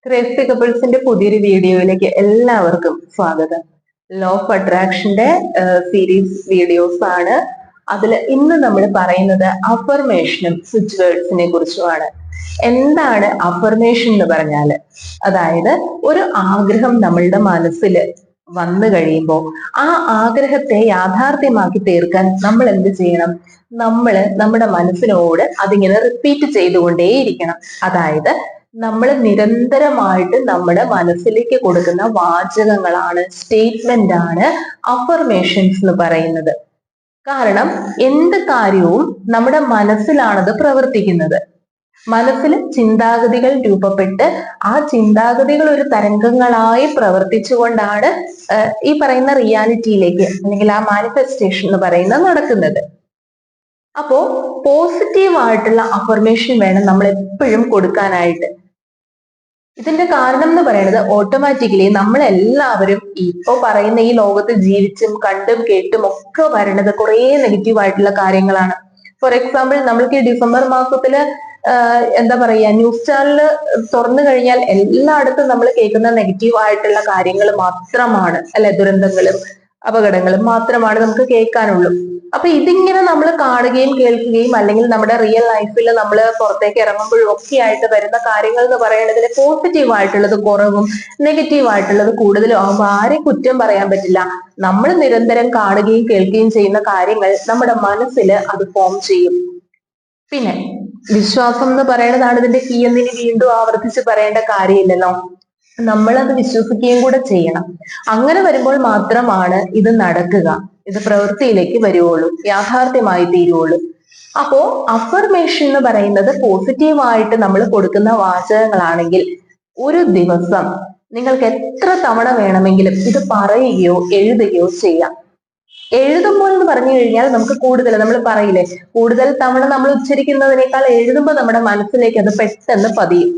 Crazy കപ്പിൾസിന്റെ പുതിയൊരു വീഡിയോയിലേക്ക് എല്ലാവർക്കും സ്വാഗതം. ലോ ഓഫ് അട്രാക്ഷന്റെ സീരീസ് വീഡിയോസ് ആണ്. അതിൽ ഇന്ന് നമ്മൾ പറയുന്നത് അഫർമേഷനും സ്വിച്ച് വേർഡ്സിനെ കുറിച്ചുമാണ്. എന്താണ് അഫർമേഷൻ എന്ന് പറഞ്ഞാല്, അതായത് ഒരു ആഗ്രഹം നമ്മളുടെ മനസ്സിൽ വന്നു കഴിയുമ്പോൾ ആ ആഗ്രഹത്തെ യാഥാർത്ഥ്യമാക്കി തീർക്കാൻ നമ്മൾ എന്ത് ചെയ്യണം? നമ്മൾ നമ്മുടെ മനസ്സിനോട് അതിങ്ങനെ റിപ്പീറ്റ് ചെയ്തുകൊണ്ടേയിരിക്കണം. അതായത് നമ്മൾ നിരന്തരമായിട്ട് നമ്മുടെ മനസ്സിലേക്ക് കൊടുക്കുന്ന വാചകങ്ങളാണ്, സ്റ്റേറ്റ്മെന്റ് ആണ് അഫർമേഷൻസ് എന്ന് പറയുന്നത്. കാരണം എന്ത് കാര്യവും നമ്മുടെ മനസ്സിലാണത് പ്രവർത്തിക്കുന്നത്. മനസ്സിൽ ചിന്താഗതികൾ രൂപപ്പെട്ട് ആ ചിന്താഗതികൾ ഒരു തരംഗങ്ങളായി പ്രവർത്തിച്ചുകൊണ്ടാണ് ഈ പറയുന്ന റിയാലിറ്റിയിലേക്ക് അല്ലെങ്കിൽ ആ മാനിഫെസ്റ്റേഷൻ എന്ന് പറയുന്നത് നടക്കുന്നത്. അപ്പോ പോസിറ്റീവ് ആയിട്ടുള്ള അഫർമേഷൻ വേണം നമ്മൾ എപ്പോഴും കൊടുക്കാനായിട്ട്. ഇതിന്റെ കാരണം എന്ന് പറയുന്നത് ഓട്ടോമാറ്റിക്കലി നമ്മളെല്ലാവരും ഇപ്പൊ പറയുന്ന ഈ ലോകത്ത് ജീവിച്ചും കണ്ടും കേട്ടും ഒക്കെ വരണത് കുറെ നെഗറ്റീവ് ആയിട്ടുള്ള കാര്യങ്ങളാണ്. ഫോർ എക്സാമ്പിൾ, നമ്മൾക്ക് ഈ ഡിസംബർ മാസത്തില് എന്താ പറയാ, ന്യൂസ് ചാനല് തുറന്നു കഴിഞ്ഞാൽ എല്ലായിടത്തും നമ്മൾ കേൾക്കുന്ന നെഗറ്റീവ് ആയിട്ടുള്ള കാര്യങ്ങൾ മാത്രമാണ്, അല്ലെ? ദുരന്തങ്ങളും അപകടങ്ങളും മാത്രമാണ് നമുക്ക് കേൾക്കാനുള്ളൂ. അപ്പൊ ഇതിങ്ങനെ നമ്മൾ കാണുകയും കേൾക്കുകയും അല്ലെങ്കിൽ നമ്മുടെ റിയൽ ലൈഫിൽ നമ്മൾ പുറത്തേക്ക് ഇറങ്ങുമ്പോഴും ഒക്കെ ആയിട്ട് വരുന്ന കാര്യങ്ങൾ എന്ന് പറയുന്നതിൽ പോസിറ്റീവ് ആയിട്ടുള്ളത് കുറവും നെഗറ്റീവ് ആയിട്ടുള്ളത് കൂടുതലും ആകുമ്പോൾ ആരെയും കുറ്റം പറയാൻ പറ്റില്ല. നമ്മൾ നിരന്തരം കാണുകയും കേൾക്കുകയും ചെയ്യുന്ന കാര്യങ്ങൾ നമ്മുടെ മനസ്സിൽ അത് ഫോം ചെയ്യും. പിന്നെ വിശ്വാസം എന്ന് പറയുന്നതാണ് ഇതിന്റെ കീ എന്നിനി വീണ്ടും ആവർത്തിച്ച് പറയേണ്ട കാര്യമില്ലല്ലോ. നമ്മളത് വിശ്വസിക്കുകയും കൂടെ ചെയ്യണം. അങ്ങനെ വരുമ്പോൾ മാത്രമാണ് ഇത് നടക്കുക, ഇത് പ്രവൃത്തിയിലേക്ക് വരുവുള്ളൂ, യാഥാർത്ഥ്യമായി തീരുവുള്ളൂ. അപ്പോ അഫർമേഷൻ എന്ന് പറയുന്നത് പോസിറ്റീവായിട്ട് നമ്മൾ കൊടുക്കുന്ന വാചകങ്ങളാണെങ്കിൽ ഒരു ദിവസം നിങ്ങൾക്ക് എത്ര തവണ വേണമെങ്കിലും ഇത് പറയുകയോ എഴുതുകയോ ചെയ്യാം. എഴുതുമ്പോൾ എന്ന് പറഞ്ഞു കഴിഞ്ഞാൽ നമുക്ക് കൂടുതൽ, നമ്മൾ പറയില്ലേ, കൂടുതൽ തവണ നമ്മൾ ഉച്ചരിക്കുന്നതിനേക്കാൾ എഴുതുമ്പോൾ നമ്മുടെ മനസ്സിലേക്ക് അത് പെട്ടെന്ന് പതിയും.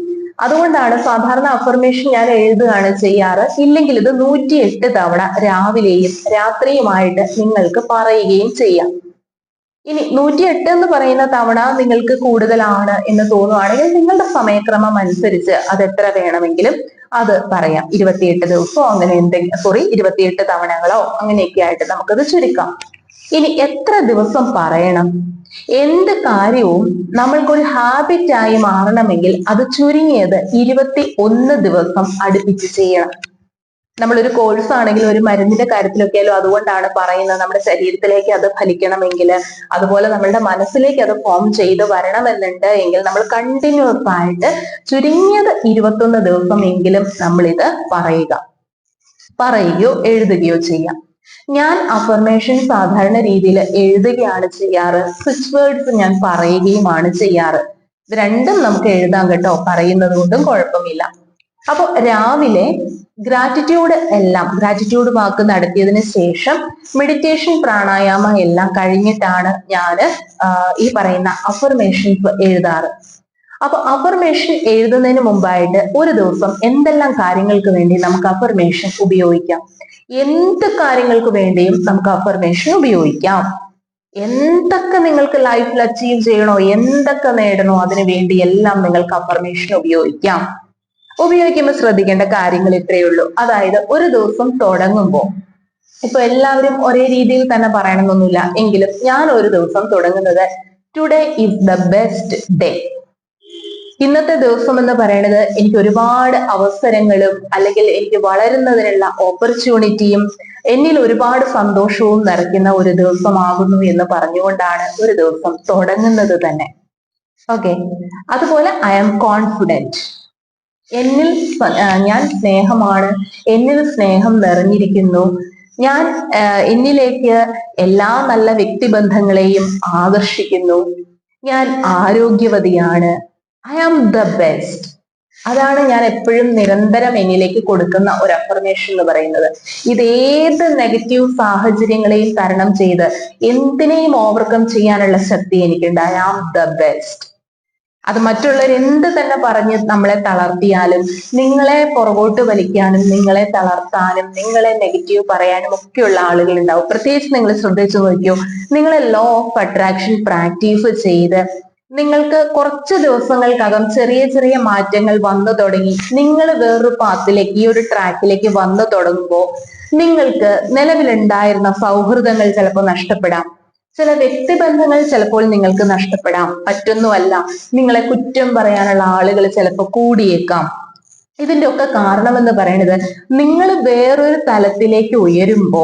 അതുകൊണ്ടാണ് സാധാരണ അഫർമേഷൻ ഞാൻ എഴുതുകയാണ് ചെയ്യാറ്. ഇല്ലെങ്കിൽ ഇത് 108 തവണ രാവിലെയും രാത്രിയുമായിട്ട് നിങ്ങൾക്ക് പറയുകയും ചെയ്യാം. ഇനി 108 എന്ന് പറയുന്ന തവണ നിങ്ങൾക്ക് കൂടുതലാണ് എന്ന് തോന്നുവാണെങ്കിൽ നിങ്ങളുടെ സമയക്രമം അനുസരിച്ച് അത് എത്ര വേണമെങ്കിലും അത് പറയാം. 28 ദിവസമോ അങ്ങനെ എന്തെങ്കിലും, 28 തവണകളോ അങ്ങനെയൊക്കെ ആയിട്ട് നമുക്കത് ചുരുക്കാം. ഇനി എത്ര ദിവസം പറയണം? എന്ത് കാര്യവും നമ്മൾക്കൊരു ഹാബിറ്റായി മാറണമെങ്കിൽ അത് ചുരുങ്ങിയത് 21 ദിവസം അടുപ്പിച്ച് ചെയ്യണം. നമ്മളൊരു കോഴ്സ് ആണെങ്കിൽ ഒരു മരുന്നിന്റെ കാര്യത്തിലൊക്കെയാലും അതുകൊണ്ടാണ് പറയുന്നത്, നമ്മുടെ ശരീരത്തിലേക്ക് അത് ഫലിക്കണമെങ്കിൽ, അതുപോലെ നമ്മളുടെ മനസ്സിലേക്ക് അത് ഫോം ചെയ്ത് വരണമെന്നുണ്ട് എങ്കിൽ നമ്മൾ കണ്ടിന്യൂസ് ആയിട്ട് ചുരുങ്ങിയത് 21 ദിവസം എങ്കിലും നമ്മളിത് പറയുകയോ എഴുതുകയോ ചെയ്യാം. ഞാൻ അഫർമേഷൻ സാധാരണ രീതിയിൽ എഴുതുകയാണ് ചെയ്യാറ്. സ്വിച്ച് വേർഡ്സ് ഞാൻ പറയുകയുമാണ് ചെയ്യാറ്. ഇത് രണ്ടും നമുക്ക് എഴുതാൻ കേട്ടോ, പറയുന്നത് കൊണ്ടും കുഴപ്പമില്ല. അപ്പൊ രാവിലെ ഗ്രാറ്റിറ്റ്യൂഡ് വാക്ക് നടത്തിയതിന് ശേഷം മെഡിറ്റേഷൻ, പ്രാണായാമ എല്ലാം കഴിഞ്ഞിട്ടാണ് ഞാൻ ഈ പറയുന്ന അഫർമേഷൻസ് എഴുതാറ്. അപ്പൊ അഫർമേഷൻ എഴുതുന്നതിന് മുമ്പായിട്ട് ഒരു ദിവസം എന്തെല്ലാം കാര്യങ്ങൾക്ക് വേണ്ടി നമുക്ക് അഫർമേഷൻ ഉപയോഗിക്കാം? എന്ത് കാര്യങ്ങൾക്ക് വേണ്ടിയും നമുക്ക് അഫർമേഷൻ ഉപയോഗിക്കാം. എന്തൊക്കെ നിങ്ങൾക്ക് ലൈഫിൽ അച്ചീവ് ചെയ്യണോ, എന്തൊക്കെ നേടണോ, അതിനു വേണ്ടി എല്ലാം നിങ്ങൾക്ക് അഫർമേഷൻ ഉപയോഗിക്കാം. ഉപയോഗിക്കുമ്പോൾ ശ്രദ്ധിക്കേണ്ട കാര്യങ്ങൾ ഇത്രയേ ഉള്ളൂ. അതായത് ഒരു ദിവസം തുടങ്ങുമ്പോൾ, ഇപ്പൊ എല്ലാവരും ഒരേ രീതിയിൽ തന്നെ പറയണമെന്നൊന്നുമില്ല, എങ്കിലും ഞാൻ ഒരു ദിവസം തുടങ്ങുന്നത് today is the best day. ഇന്നത്തെ ദിവസം എന്ന് പറയുന്നത് എനിക്ക് ഒരുപാട് അവസരങ്ങളും അല്ലെങ്കിൽ എനിക്ക് വളരുന്നതിനുള്ള ഓപ്പർച്യൂണിറ്റിയും എന്നിൽ ഒരുപാട് സന്തോഷവും നിറയ്ക്കുന്ന ഒരു ദിവസമാകുന്നു എന്ന് പറഞ്ഞുകൊണ്ടാണ് ഒരു ദിവസം തുടങ്ങുന്നത് തന്നെ. ഓക്കെ, അതുപോലെ ഐ ആം കോൺഫിഡന്റ്, ഞാൻ സ്നേഹമാണ്, എന്നിൽ സ്നേഹം നിറഞ്ഞിരിക്കുന്നു, ഞാൻ എന്നിലേക്ക് എല്ലാ നല്ല വ്യക്തിബന്ധങ്ങളെയും ആകർഷിക്കുന്നു, ഞാൻ ആരോഗ്യവതിയാണ്, ഐ ആം ദ ബെസ്റ്റ്. അതാണ് ഞാൻ എപ്പോഴും നിരന്തരം എന്നിലേക്ക് കൊടുക്കുന്ന ഒരു അഫർമേഷൻ എന്ന് പറയുന്നത്. ഇത് ഏത് നെഗറ്റീവ് സാഹചര്യങ്ങളെയും തരണം ചെയ്ത് എന്തിനേയും ഓവർകം ചെയ്യാനുള്ള ശക്തി എനിക്കുണ്ട്. I am the best. അത് മറ്റുള്ളവർ എന്ത് തന്നെ പറഞ്ഞ് നമ്മളെ തളർത്തിയാലും, നിങ്ങളെ പുറകോട്ട് വലിക്കാനും നിങ്ങളെ തളർത്താനും നിങ്ങളെ നെഗറ്റീവ് പറയാനും ഒക്കെയുള്ള ആളുകൾ ഉണ്ടാവും. പ്രത്യേകിച്ച് നിങ്ങൾ ശ്രദ്ധിച്ചു നോക്കിയോ, നിങ്ങൾ ലോ ഓഫ് അട്രാക്ഷൻ പ്രാക്ടീസ് ചെയ്ത് നിങ്ങൾക്ക് കുറച്ച് ദിവസങ്ങൾക്കകം ചെറിയ ചെറിയ മാറ്റങ്ങൾ വന്നു തുടങ്ങി, നിങ്ങൾ വേറൊരു പാത്തിലേക്ക്, ഈ ഒരു ട്രാക്കിലേക്ക് വന്നു തുടങ്ങുമ്പോൾ നിങ്ങൾക്ക് നിലവിലുണ്ടായിരുന്ന സൗഹൃദങ്ങൾ ചിലപ്പോൾ നഷ്ടപ്പെടാം, ചില വ്യക്തിബന്ധങ്ങൾ ചിലപ്പോൾ നിങ്ങൾക്ക് നഷ്ടപ്പെടാം. മറ്റൊന്നുമല്ല, നിങ്ങളെ കുറ്റം പറയാനുള്ള ആളുകൾ ചിലപ്പോൾ കൂടിയേക്കാം. ഇതിന്റെ ഒക്കെ കാരണമെന്ന് പറയുന്നത്, നിങ്ങൾ വേറൊരു തലത്തിലേക്ക് ഉയരുമ്പോ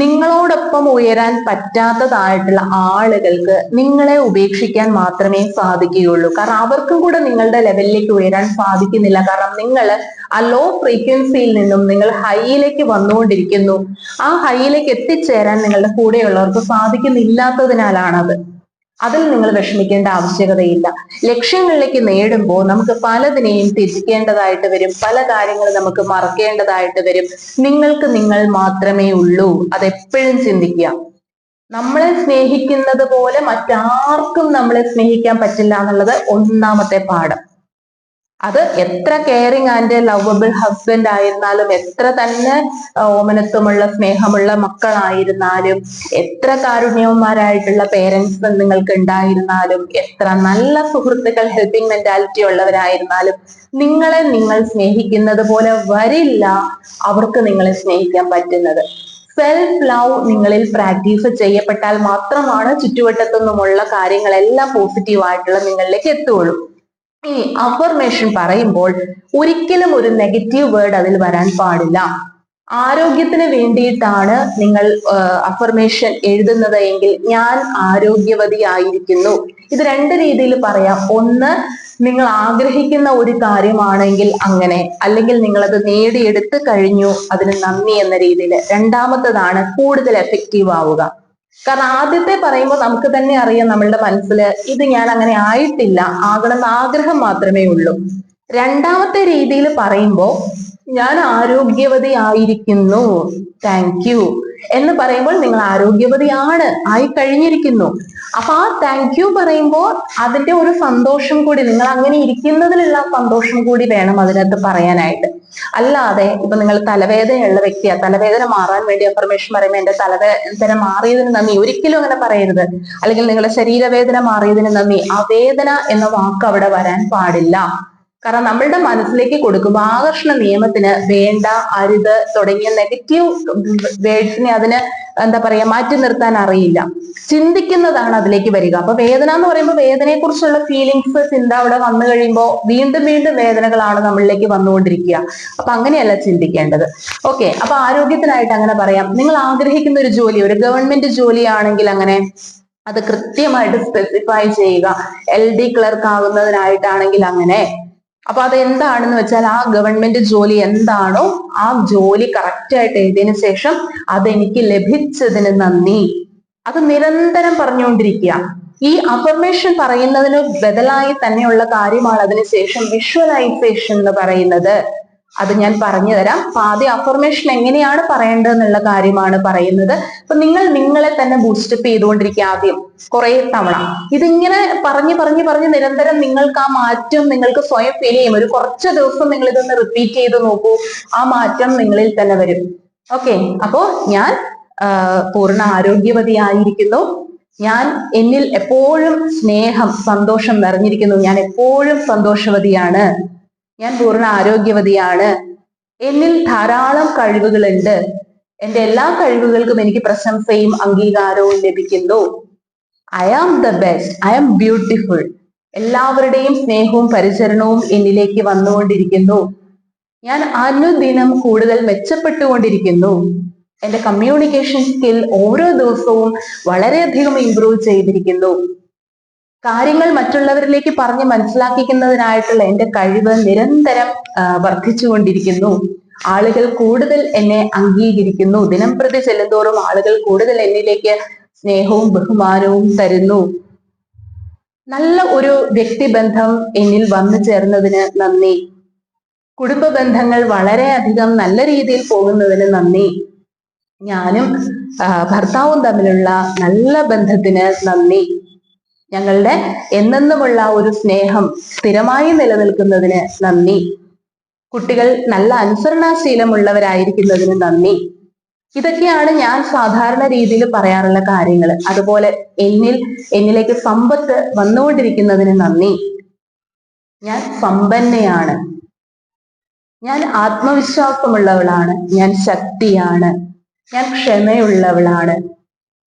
നിങ്ങളോടൊപ്പം ഉയരാൻ പറ്റാത്തതായിട്ടുള്ള ആളുകൾക്ക് നിങ്ങളെ ഉപേക്ഷിക്കാൻ മാത്രമേ സാധിക്കുകയുള്ളൂ. കാരണം അവർക്കും കൂടെ നിങ്ങളുടെ ലെവലിലേക്ക് ഉയരാൻ സാധിക്കുന്നില്ല. കാരണം നിങ്ങൾ ആ ലോ ഫ്രീക്വൻസിയിൽ നിന്നും നിങ്ങൾ ഹൈയിലേക്ക് വന്നുകൊണ്ടിരിക്കുന്നു. ആ ഹൈയിലേക്ക് എത്തിച്ചേരാൻ നിങ്ങളുടെ കൂടെയുള്ളവർക്ക് സാധിക്കുന്നില്ലാത്തതിനാലാണത്. അതിൽ നിങ്ങൾ വിഷമിക്കേണ്ട ആവശ്യകതയില്ല. ലക്ഷ്യങ്ങളിലേക്ക് നേടുമ്പോൾ നമുക്ക് പലതിനെയും ത്യജിക്കേണ്ടതായിട്ട് വരും, പല കാര്യങ്ങളും നമുക്ക് മറക്കേണ്ടതായിട്ട് വരും. നിങ്ങൾക്ക് നിങ്ങൾ മാത്രമേ ഉള്ളൂ. അതെപ്പോഴും ചിന്തിക്കുക. നമ്മളെ സ്നേഹിക്കുന്നത് പോലെ മറ്റാർക്കും നമ്മളെ സ്നേഹിക്കാൻ പറ്റില്ല എന്നുള്ളത് ഒന്നാമത്തെ പാഠം. അത് എത്ര കെയറിങ് ആൻഡ് ലവബിൾ ഹസ്ബൻഡ് ആയിരുന്നാലും, എത്ര തന്നെ ഓമനത്വമുള്ള സ്നേഹമുള്ള മക്കളായിരുന്നാലും, എത്ര കാരുണ്യവന്മാരായിട്ടുള്ള പേരൻസ് നിങ്ങൾക്ക് ഉണ്ടായിരുന്നാലും, എത്ര നല്ല സുഹൃത്തുക്കൾ ഹെൽപ്പിംഗ് മെന്റാലിറ്റി ഉള്ളവരായിരുന്നാലും, നിങ്ങളെ നിങ്ങൾ സ്നേഹിക്കുന്നത് പോലെ വരില്ല അവർക്ക് നിങ്ങളെ സ്നേഹിക്കാൻ പറ്റുന്നത്. സെൽഫ് ലവ് നിങ്ങളിൽ പ്രാക്ടീസ് ചെയ്യപ്പെട്ടാൽ മാത്രമാണ് ചുറ്റുവട്ടത്തു നിന്നുമുള്ള കാര്യങ്ങളെല്ലാം പോസിറ്റീവായിട്ടുള്ള നിങ്ങളിലേക്ക് എത്തുകയുള്ളൂ. ഈ അഫർമേഷൻ പറയുമ്പോൾ ഒരിക്കലും ഒരു നെഗറ്റീവ് വേർഡ് അതിൽ വരാൻ പാടില്ല. ആരോഗ്യത്തിന് വേണ്ടിയിട്ടാണ് നിങ്ങൾ അഫർമേഷൻ എഴുതുന്നത് എങ്കിൽ ഞാൻ ആരോഗ്യവതിയായിരിക്കുന്നു. ഇത് രണ്ട് രീതിയിൽ പറയാം. ഒന്ന്, നിങ്ങൾ ആഗ്രഹിക്കുന്ന ഒരു കാര്യമാണെങ്കിൽ അങ്ങനെ, അല്ലെങ്കിൽ നിങ്ങൾ അത് നേടിയെടുത്ത് കഴിഞ്ഞു, അതിന് നന്ദി എന്ന രീതിയിൽ. രണ്ടാമത്തതാണ് കൂടുതൽ എഫക്റ്റീവ് ആവുക. കാരണം ആദ്യത്തെ പറയുമ്പോൾ നമുക്ക് തന്നെ അറിയാം നമ്മളുടെ മനസ്സിൽ ഇത് ഞാൻ അങ്ങനെ ആയിട്ടില്ല, ആകണമെന്ന് ആഗ്രഹം മാത്രമേ ഉള്ളൂ. രണ്ടാമത്തെ രീതിയിൽ പറയുമ്പോൾ ഞാൻ ആരോഗ്യവതി ആയിരിക്കുന്നു, താങ്ക് യു എന്ന് പറയുമ്പോൾ നിങ്ങൾ ആരോഗ്യവതിയാണ്, ആയി കഴിഞ്ഞിരിക്കുന്നു. അപ്പൊ ആ താങ്ക് യു പറയുമ്പോൾ അതിന്റെ ഒരു സന്തോഷം കൂടി, നിങ്ങൾ അങ്ങനെ ഇരിക്കുന്നതിലുള്ള സന്തോഷം കൂടി വേണം അതിനകത്ത് പറയാനായിട്ട്. അല്ലാതെ ഇപ്പൊ നിങ്ങൾ തലവേദനയുള്ള വ്യക്തിയാ, തലവേദന മാറാൻ വേണ്ടി അഫർമേഷൻ പറയുമ്പോൾ എന്റെ തലവേദന മാറിയതിന് നന്ദി, ഒരിക്കലും അങ്ങനെ പറയരുത്. അല്ലെങ്കിൽ നിങ്ങളുടെ ശരീരവേദന മാറിയതിന് നന്ദി, ആ വേദന എന്ന വാക്ക് അവിടെ വരാൻ പാടില്ല. കാരണം നമ്മളുടെ മനസ്സിലേക്ക് കൊടുക്കുമ്പോൾ ആകർഷണ നിയമത്തിന് വേണ്ട, അരുത് തുടങ്ങിയ നെഗറ്റീവ് വേർഡ്സിനെ അതിന് എന്താ പറയാ മാറ്റി നിർത്താൻ അറിയില്ല. ചിന്തിക്കുന്നതാണ് അതിലേക്ക് വരിക. അപ്പൊ വേദന എന്ന് പറയുമ്പോൾ വേദനയെ കുറിച്ചുള്ള ഫീലിങ്സ് ചിന്ത അവിടെ വന്നു കഴിയുമ്പോൾ വീണ്ടും വീണ്ടും വേദനകളാണ് നമ്മളിലേക്ക് വന്നുകൊണ്ടിരിക്കുക. അപ്പൊ അങ്ങനെയല്ല ചിന്തിക്കേണ്ടത്. ഓക്കെ, അപ്പൊ ആരോഗ്യത്തിനായിട്ട് അങ്ങനെ പറയാം. നിങ്ങൾ ആഗ്രഹിക്കുന്ന ഒരു ജോലി, ഒരു ഗവൺമെന്റ് ജോലിയാണെങ്കിൽ അങ്ങനെ അത് കൃത്യമായിട്ട് സ്പെസിഫൈ ചെയ്യുക. LD ക്ലർക്ക് ആകുന്നതിനായിട്ടാണെങ്കിൽ അങ്ങനെ. അപ്പൊ അത് എന്താണെന്ന് വെച്ചാൽ ആ ഗവൺമെന്റ് ജോലി എന്താണോ ആ ജോലി കറക്റ്റ് ആയിട്ട് എഴുതിയതിനു ശേഷം അതെനിക്ക് ലഭിച്ചതിന് നന്ദി, അത് നിരന്തരം പറഞ്ഞുകൊണ്ടിരിക്കുക. ഈ അഫർമേഷൻ പറയുന്നതിന് ബദലായി തന്നെയുള്ള കാര്യമാണ് അതിനുശേഷം വിഷ്വലൈസേഷൻ എന്ന് പറയുന്നത്. അത് ഞാൻ പറഞ്ഞു തരാം. അപ്പൊ ആദ്യം അഫർമേഷൻ എങ്ങനെയാണ് പറയേണ്ടത് എന്നുള്ള കാര്യമാണ് പറയുന്നത്. അപ്പൊ നിങ്ങൾ നിങ്ങളെ തന്നെ ബൂസ്റ്റപ്പ് ചെയ്തുകൊണ്ടിരിക്കുക ആദ്യം കുറെ തവണ. ഇതിങ്ങനെ പറഞ്ഞ് നിരന്തരം നിങ്ങൾക്ക് ആ മാറ്റം നിങ്ങൾക്ക് സ്വയം ഫീൽ ചെയ്യും. ഒരു കുറച്ച് ദിവസം നിങ്ങൾ ഇതൊന്ന് റിപ്പീറ്റ് ചെയ്ത് നോക്കൂ, ആ മാറ്റം നിങ്ങളിൽ തന്നെ വരും. ഓക്കെ, അപ്പോ ഞാൻ പൂർണ്ണ ആരോഗ്യവതിയായിരിക്കുന്നു, ഞാൻ എന്നിൽ എപ്പോഴും സ്നേഹം സന്തോഷം നിറഞ്ഞിരിക്കുന്നു, ഞാൻ എപ്പോഴും സന്തോഷവതിയാണ്, ഞാൻ പൂർണ്ണ ആരോഗ്യവതിയാണ്, എന്നിൽ ധാരാളം കഴിവുകളുണ്ട്, എന്റെ എല്ലാ കഴിവുകൾക്കും എനിക്ക് പ്രശംസയും അംഗീകാരവും ലഭിക്കുന്നു, I am the best, I am beautiful, എല്ലാവരുടെയും സ്നേഹവും പരിചരണവും എന്നിലേക്ക് വന്നുകൊണ്ടിരിക്കുന്നു, ഞാൻ അനുദിനം കൂടുതൽ മെച്ചപ്പെട്ടുകൊണ്ടിരിക്കുന്നു, എന്റെ കമ്മ്യൂണിക്കേഷൻ സ്കിൽ ഓരോ ദിവസവും വളരെയധികം ഇംപ്രൂവ് ചെയ്തിരിക്കുന്നു, കാര്യങ്ങൾ മറ്റുള്ളവരിലേക്ക് പറഞ്ഞ് മനസ്സിലാക്കിക്കുന്നതിനായിട്ടുള്ള എന്റെ കഴിവ് നിരന്തരം വർദ്ധിച്ചുകൊണ്ടിരിക്കുന്നു, ആളുകൾ കൂടുതൽ എന്നെ അംഗീകരിക്കുന്നു, ദിനം പ്രതി ചെല്ലുന്തോറും ആളുകൾ കൂടുതൽ എന്നിലേക്ക് സ്നേഹവും ബഹുമാനവും തരുന്നു, നല്ല ഒരു വ്യക്തിബന്ധം എന്നിൽ വന്നു ചേർന്നതിന് നന്ദി, കുടുംബ ബന്ധങ്ങൾ വളരെയധികം നല്ല രീതിയിൽ പോകുന്നതിന് നന്ദി, ഞാനും ഭർത്താവും തമ്മിലുള്ള നല്ല ബന്ധത്തിന് നന്ദി, ഞങ്ങളുടെ എന്നെന്നുമുള്ള ഒരു സ്നേഹം സ്ഥിരമായി നിലനിൽക്കുന്നതിന് നന്ദി, കുട്ടികൾ നല്ല അനുസരണാശീലമുള്ളവരായിരിക്കുന്നതിന് നന്ദി, ഇതൊക്കെയാണ് ഞാൻ സാധാരണ രീതിയിൽ പറയാറുള്ള കാര്യങ്ങൾ. അതുപോലെ എന്നിലേക്ക് സമ്പത്ത് വന്നുകൊണ്ടിരിക്കുന്നതിന് നന്ദി. ഞാൻ സമ്പന്നയാണ്, ഞാൻ ആത്മവിശ്വാസമുള്ളവളാണ്, ഞാൻ ശക്തിയാണ്, ഞാൻ ക്ഷമയുള്ളവളാണ്,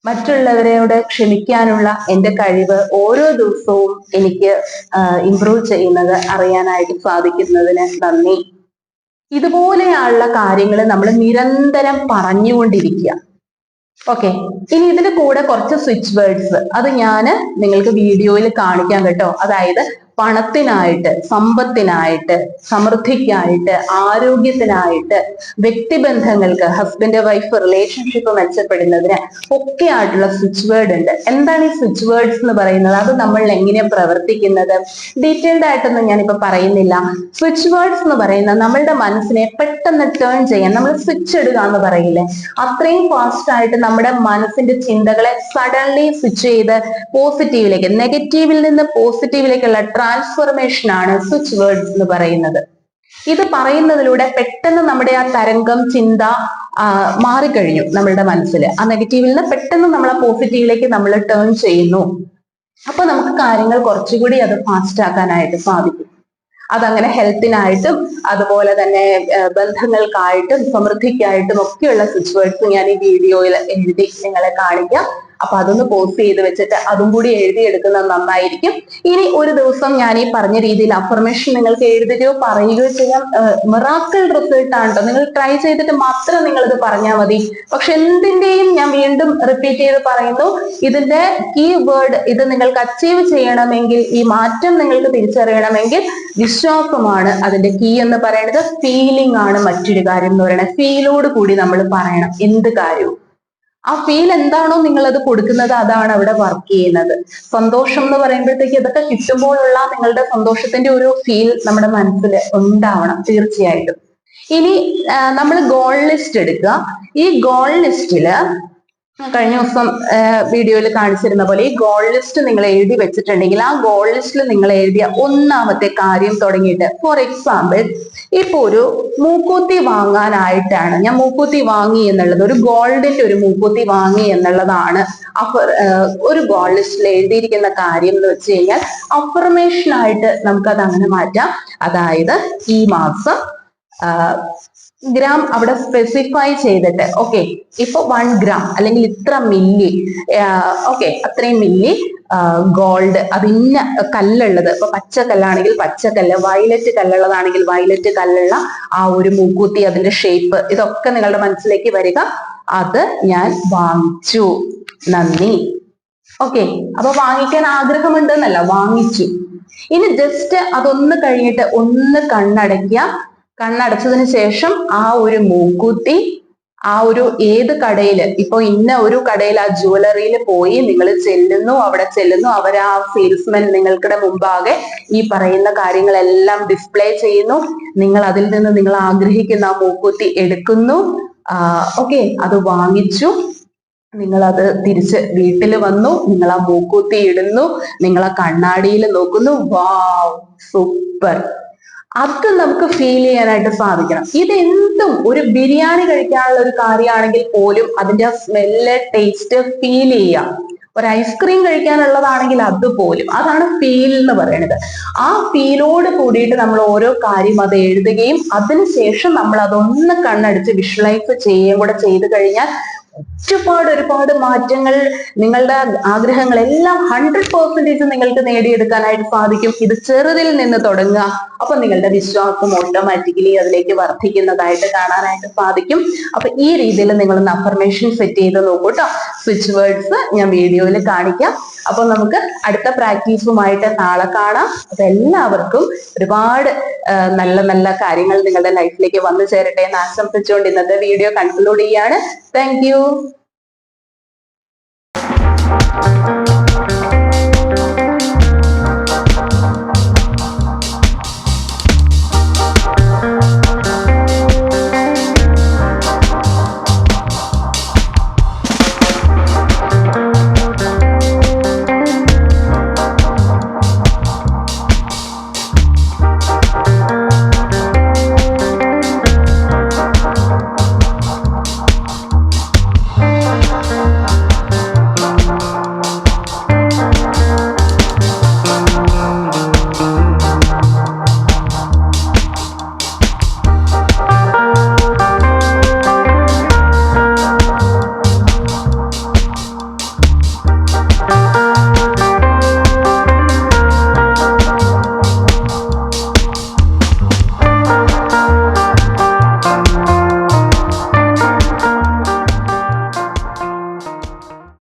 മറ്റുള്ളവരോട് ക്ഷമിക്കാനുള്ള എൻ്റെ കഴിവ് ഓരോ ദിവസവും എനിക്ക് ഇംപ്രൂവ് ചെയ്യുന്നത് അറിയാനായിട്ട് സാധിക്കുന്നതിന് നന്ദി. ഇതുപോലെയുള്ള കാര്യങ്ങൾ നമ്മൾ നിരന്തരം പറഞ്ഞുകൊണ്ടിരിക്കുക. ഓക്കെ, ഇനി ഇതിന്റെ കൂടെ കുറച്ച് സ്വിച്ച് വേർഡ്സ് അത് ഞാൻ നിങ്ങൾക്ക് വീഡിയോയിൽ കാണിക്കാം കേട്ടോ. അതായത് പണത്തിനായിട്ട്, സമ്പത്തിനായിട്ട്, സമൃദ്ധിക്കായിട്ട്, ആരോഗ്യത്തിനായിട്ട്, വ്യക്തിബന്ധങ്ങൾക്ക്, ഹസ്ബൻഡ് വൈഫ് റിലേഷൻഷിപ്പ് മെച്ചപ്പെടുന്നതിന് ഒക്കെ ആയിട്ടുള്ള സ്വിച്ച് വേർഡ് ഉണ്ട്. എന്താണ് ഈ സ്വിച്ച് വേർഡ്സ് എന്ന് പറയുന്നത്? അത് നമ്മൾ എങ്ങനെയാണ് പ്രവർത്തിക്കുന്നത്? ഡീറ്റെയിൽഡ് ആയിട്ടൊന്നും ഞാനിപ്പോ പറയുന്നില്ല. സ്വിച്ച് വേർഡ്സ് എന്ന് പറയുന്നത് നമ്മളുടെ മനസ്സിനെ പെട്ടെന്ന് ടേൺ ചെയ്യാൻ, നമ്മൾ സ്വിച്ച് ഇടുക എന്ന് പറയില്ലേ, അത്രയും ഫാസ്റ്റ് ആയിട്ട് നമ്മുടെ മനസ്സിന്റെ ചിന്തകളെ സഡൻലി സ്വിച്ച് ചെയ്ത് പോസിറ്റീവിലേക്ക്, നെഗറ്റീവിൽ നിന്ന് പോസിറ്റീവിലേക്കുള്ള ട്രാൻസ്ഫോർമേഷൻ ആണ് സ്വിച്ച് വേർഡ്സ് എന്ന് പറയുന്നത്. ഇത് പറയുന്നതിലൂടെ പെട്ടെന്ന് നമ്മുടെ ആ തരംഗം, ചിന്ത മാറിക്കഴിഞ്ഞു നമ്മളുടെ മനസ്സിൽ. ആ നെഗറ്റീവിൽ നിന്ന് പെട്ടെന്ന് നമ്മൾ ആ പോസിറ്റീവിലേക്ക് നമ്മൾ ടേൺ ചെയ്യുന്നു. അപ്പൊ നമുക്ക് കാര്യങ്ങൾ കുറച്ചുകൂടി അത് ഫാസ്റ്റ് ആക്കാനായിട്ട് സാധിക്കും. അതങ്ങനെ ഹെൽത്തിനായിട്ടും അതുപോലെ തന്നെ ബന്ധങ്ങൾക്കായിട്ടും സമൃദ്ധിക്കായിട്ടും ഒക്കെയുള്ള സ്വിച്ച് വേർഡ്സ് ഞാൻ ഈ വീഡിയോയിൽ എഴുതി നിങ്ങളെ കാണിക്കാം. അപ്പൊ അതൊന്ന് പോസ്റ്റ് ചെയ്ത് വെച്ചിട്ട് അതും കൂടി എഴുതിയെടുക്കുന്നത് നന്നായിരിക്കും. ഇനി ഒരു ദിവസം ഞാൻ ഈ പറഞ്ഞ രീതിയിൽ അഫർമേഷൻ നിങ്ങൾക്ക് എഴുതുകയോ പറയുകയോ ചെയ്യാം. മിറാക്കിൾ റിസൾട്ട് ആണ് കേട്ടോ. നിങ്ങൾ ട്രൈ ചെയ്തിട്ട് മാത്രം നിങ്ങൾ ഇത് പറഞ്ഞാൽ മതി. പക്ഷെ എന്തിന്റെയും ഞാൻ വീണ്ടും റിപ്പീറ്റ് ചെയ്ത് പറയുന്നു, ഇതിന്റെ കീ വേർഡ്, ഇത് നിങ്ങൾക്ക് അച്ചീവ് ചെയ്യണമെങ്കിൽ, ഈ മാറ്റം നിങ്ങൾക്ക് തിരിച്ചറിയണമെങ്കിൽ വിശ്വാസമാണ് അതിന്റെ കീ എന്ന് പറയുന്നത്. ഫീലിംഗ് ആണ് മറ്റൊരു കാര്യം എന്ന് പറയുന്നത്. ഫീലോട് കൂടി നമ്മൾ പറയണം എന്ത് കാര്യവും. ആ ഫീൽ എന്താണോ നിങ്ങൾ അത് കൊടുക്കുന്നത്, അതാണ് അവിടെ വർക്ക് ചെയ്യുന്നത്. സന്തോഷം എന്ന് പറയുമ്പോഴത്തേക്ക് ഇതൊക്കെ കിട്ടുമ്പോഴുള്ള നിങ്ങളുടെ സന്തോഷത്തിന്റെ ഒരു ഫീൽ നമ്മുടെ മനസ്സിൽ ഉണ്ടാവണം തീർച്ചയായിട്ടും. ഇനി നമ്മൾ ഗോൾ ലിസ്റ്റ് എടുക്കുക. ഈ ഗോൾ ലിസ്റ്റില് കഴിഞ്ഞ ദിവസം വീഡിയോയിൽ കാണിച്ചിരുന്ന പോലെ ഈ ഗോൾ ലിസ്റ്റ് നിങ്ങൾ എഴുതി വെച്ചിട്ടുണ്ടെങ്കിൽ ആ ഗോൾ ലിസ്റ്റിൽ നിങ്ങൾ എഴുതിയ ഒന്നാമത്തെ കാര്യം തുടങ്ങിയിട്ട്, ഫോർ എക്സാമ്പിൾ ഇപ്പൊ ഒരു മൂക്കൂത്തി വാങ്ങാനായിട്ടാണ്, ഞാൻ മൂക്കൂത്തി വാങ്ങി എന്നുള്ളത്, ഒരു ഗോൾഡിന്റെ ഒരു മൂക്കൂത്തി വാങ്ങി എന്നുള്ളതാണ് ഒരു ഗോൾ ലിസ്റ്റിൽ എഴുതിയിരിക്കുന്ന കാര്യം എന്ന് വെച്ച് കഴിഞ്ഞാൽ അഫർമേഷൻ ആയിട്ട് നമുക്കത് അങ്ങനെ മാറ്റാം. അതായത് ഈ മാസം ഗ്രാം അവിടെ സ്പെസിഫൈ ചെയ്തിട്ട്, ഓക്കെ ഇപ്പൊ 1 ഗ്രാം അല്ലെങ്കിൽ ഇത്ര മില്ലി, ഓക്കെ അത്രയും മില്ലി ഗോൾഡ്, അതിന്ന കല്ലുള്ളത്, ഇപ്പൊ പച്ചക്കല്ലാണെങ്കിൽ പച്ചക്കല്ല്, വയലറ്റ് കല്ലുള്ളതാണെങ്കിൽ വയലറ്റ് കല്ലുള്ള ആ ഒരു മൂക്കൂത്തി, അതിന്റെ ഷേപ്പ്, ഇതൊക്കെ നിങ്ങളുടെ മനസ്സിലേക്ക് വരിക. അത് ഞാൻ വാങ്ങിച്ചു, നന്ദി. ഓക്കെ, അപ്പൊ വാങ്ങിക്കാൻ ആഗ്രഹമുണ്ട് എന്നല്ല, വാങ്ങിച്ചു. ഇനി ജസ്റ്റ് അതൊന്ന് കഴിഞ്ഞിട്ട് ഒന്ന് കണ്ണടയ്ക്കുക. കണ്ണടച്ചതിന് ശേഷം ആ ഒരു മൂക്കുത്തി ആ ഒരു ഏത് കടയിൽ, ഇപ്പൊ ഇന്ന ഒരു കടയിൽ ആ ജുവലറിയിൽ പോയി നിങ്ങൾ ചെല്ലുന്നു, അവിടെ ചെല്ലുന്നു, അവർ ആ സെയിൽസ്മാൻ നിങ്ങൾക്കിടെ മുമ്പാകെ ഈ പറയുന്ന കാര്യങ്ങളെല്ലാം ഡിസ്പ്ലേ ചെയ്യുന്നു. നിങ്ങൾ അതിൽ നിന്ന് നിങ്ങൾ ആഗ്രഹിക്കുന്ന ആ മൂക്കുത്തി എടുക്കുന്നു. ഓക്കെ, അത് വാങ്ങിച്ചു. നിങ്ങൾ അത് തിരിച്ച് വീട്ടിൽ വന്നു, നിങ്ങൾ ആ മൂക്കുത്തി ഇടുന്നു, നിങ്ങൾ ആ കണ്ണാടിയിൽ നോക്കുന്നു, വാവ് സൂപ്പർ. അത് നമുക്ക് ഫീൽ ചെയ്യാനായിട്ട് സാധിക്കണം. ഇതെന്തും, ഒരു ബിരിയാണി കഴിക്കാനുള്ള ഒരു കാര്യമാണെങ്കിൽ പോലും അതിന്റെ സ്മെല്ല്, ടേസ്റ്റ് ഫീൽ ചെയ്യാം. ഒരു ഐസ്ക്രീം കഴിക്കാനുള്ളതാണെങ്കിൽ അതുപോലും, അതാണ് ഫീൽ എന്ന് പറയുന്നത്. ആ ഫീലോട് കൂടിയിട്ട് നമ്മൾ ഓരോ കാര്യം അത് എഴുതുകയും അതിനുശേഷം നമ്മൾ അതൊന്ന് കണ്ണടിച്ച് വിഷ്വലൈസ് ചെയ്യുകയും കൂടെ ചെയ്തു കഴിഞ്ഞാൽ ഒരുപാട് മാറ്റങ്ങൾ, നിങ്ങളുടെ ആഗ്രഹങ്ങളെല്ലാം 100% നിങ്ങൾക്ക് നേടിയെടുക്കാനായിട്ട് സാധിക്കും. ഇത് ചെറുതിൽ നിന്ന് തുടങ്ങുക. അപ്പൊ നിങ്ങളുടെ വിശ്വാസം ഓട്ടോമാറ്റിക്കലി അതിലേക്ക് വർദ്ധിക്കുന്നതായിട്ട് കാണാനായിട്ട് സാധിക്കും. അപ്പൊ ഈ രീതിയിൽ നിങ്ങളൊന്ന് അഫർമേഷൻ സെറ്റ് ചെയ്ത് നോക്കൂ കേട്ടോ. സ്വിച്ച് വേർഡ്സ് ഞാൻ വീഡിയോയിൽ കാണിക്കാം. അപ്പൊ നമുക്ക് അടുത്ത പ്രാക്ടീസുമായിട്ട് നാളെ കാണാം. അപ്പൊ എല്ലാവർക്കും ഒരുപാട് നല്ല നല്ല കാര്യങ്ങൾ നിങ്ങളുടെ ലൈഫിലേക്ക് വന്നു ചേരട്ടെ എന്ന് ആശംസിച്ചുകൊണ്ട് ഇന്നത്തെ വീഡിയോ കൺക്ലൂഡ് ചെയ്യാണ്. Thank you.